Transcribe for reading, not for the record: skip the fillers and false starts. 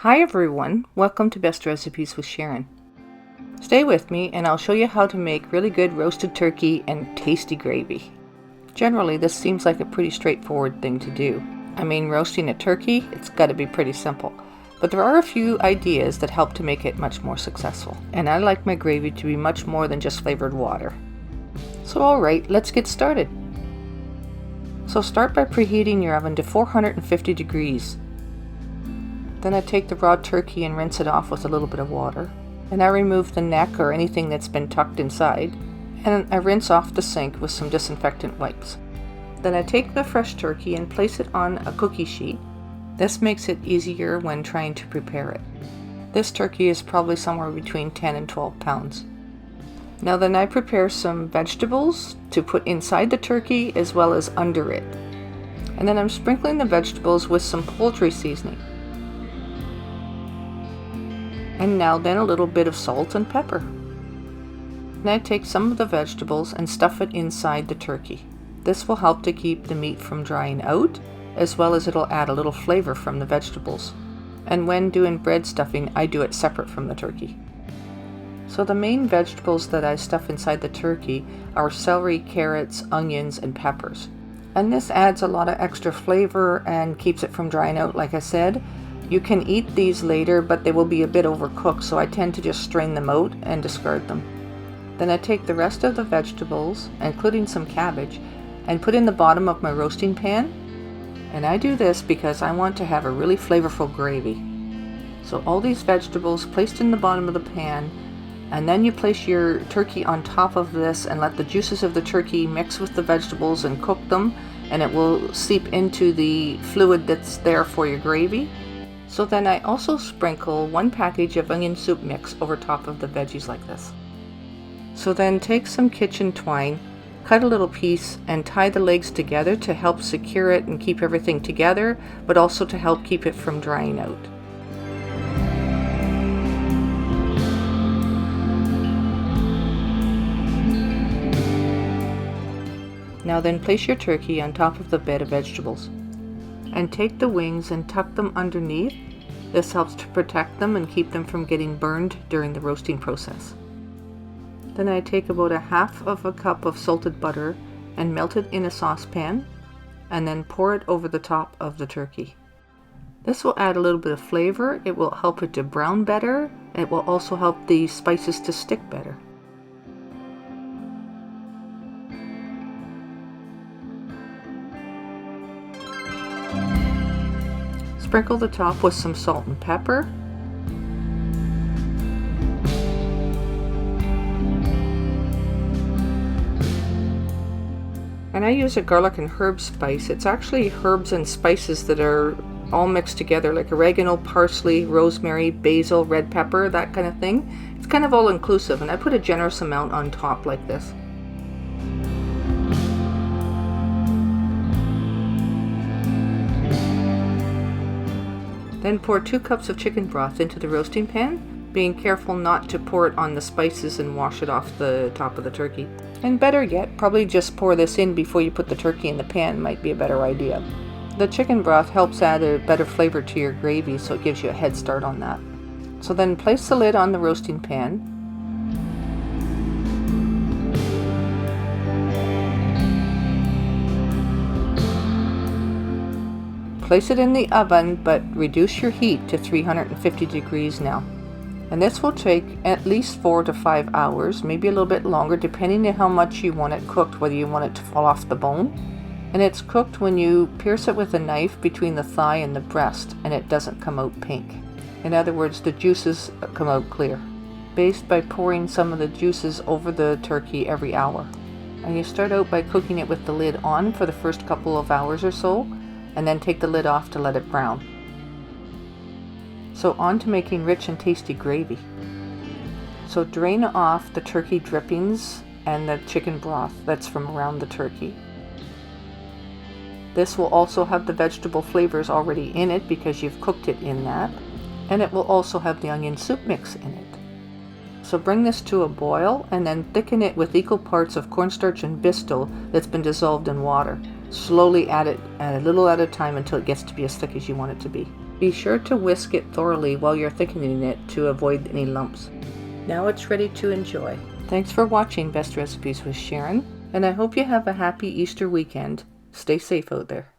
Hi everyone, welcome to Best Recipes with Sharon. Stay with me and I'll show you how to make really good roasted turkey and tasty gravy. Generally, this seems like a pretty straightforward thing to do. I mean, roasting a turkey, it's got to be pretty simple. But there are a few ideas that help to make it much more successful. And I like my gravy to be much more than just flavored water. So alright, let's get started. So start by preheating your oven to 450 degrees. Then I take the raw turkey and rinse it off with a little bit of water. And I remove the neck or anything that's been tucked inside. And I rinse off the sink with some disinfectant wipes. Then I take the fresh turkey and place it on a cookie sheet. This makes it easier when trying to prepare it. This turkey is probably somewhere between 10 and 12 pounds. Now then I prepare some vegetables to put inside the turkey as well as under it. And then I'm sprinkling the vegetables with some poultry seasoning. And now then a little bit of salt and pepper. And I take some of the vegetables and stuff it inside the turkey. This will help to keep the meat from drying out, as well as it'll add a little flavor from the vegetables. And when doing bread stuffing, I do it separate from the turkey. So the main vegetables that I stuff inside the turkey are celery, carrots, onions, and peppers. And this adds a lot of extra flavor and keeps it from drying out, like I said. You can eat these later, but they will be a bit overcooked, so I tend to just strain them out and discard them. Then I take the rest of the vegetables, including some cabbage, and put in the bottom of my roasting pan. And I do this because I want to have a really flavorful gravy. So all these vegetables placed in the bottom of the pan, and then you place your turkey on top of this and let the juices of the turkey mix with the vegetables and cook them, and it will seep into the fluid that's there for your gravy. So then I also sprinkle one package of onion soup mix over top of the veggies like this. So then take some kitchen twine, cut a little piece, and tie the legs together to help secure it and keep everything together, but also to help keep it from drying out. Now then place your turkey on top of the bed of vegetables. And take the wings and tuck them underneath. This helps to protect them and keep them from getting burned during the roasting process. Then I take about 1/2 cup of salted butter and melt it in a saucepan, and then pour it over the top of the turkey. This will add a little bit of flavor, it will help it to brown better, and it will also help the spices to stick better. Sprinkle the top with some salt and pepper. And I use a garlic and herb spice. It's actually herbs and spices that are all mixed together, like oregano, parsley, rosemary, basil, red pepper, that kind of thing. It's kind of all inclusive, and I put a generous amount on top like this. Then pour 2 cups of chicken broth into the roasting pan, being careful not to pour it on the spices and wash it off the top of the turkey. And better yet, probably just pour this in before you put the turkey in the pan might be a better idea. The chicken broth helps add a better flavor to your gravy, so it gives you a head start on that. So then place the lid on the roasting pan. Place it in the oven, but reduce your heat to 350 degrees now. And this will take at least 4 to 5 hours, maybe a little bit longer, depending on how much you want it cooked, whether you want it to fall off the bone. And it's cooked when you pierce it with a knife between the thigh and the breast, and it doesn't come out pink. In other words, the juices come out clear. Based by pouring some of the juices over the turkey every hour. And you start out by cooking it with the lid on for the first couple of hours or so, and then take the lid off to let it brown. So on to making rich and tasty gravy. So drain off the turkey drippings and the chicken broth that's from around the turkey. This will also have the vegetable flavors already in it because you've cooked it in that, and it will also have the onion soup mix in it. So bring this to a boil and then thicken it with equal parts of cornstarch and Bistel that's been dissolved in water. Slowly add it a little at a time until it gets to be as thick as you want it to be. Be sure to whisk it thoroughly while you're thickening it to avoid any lumps. Now it's ready to enjoy. Thanks for watching Best Recipes with Sharon, and I hope you have a happy Easter weekend. Stay safe out there.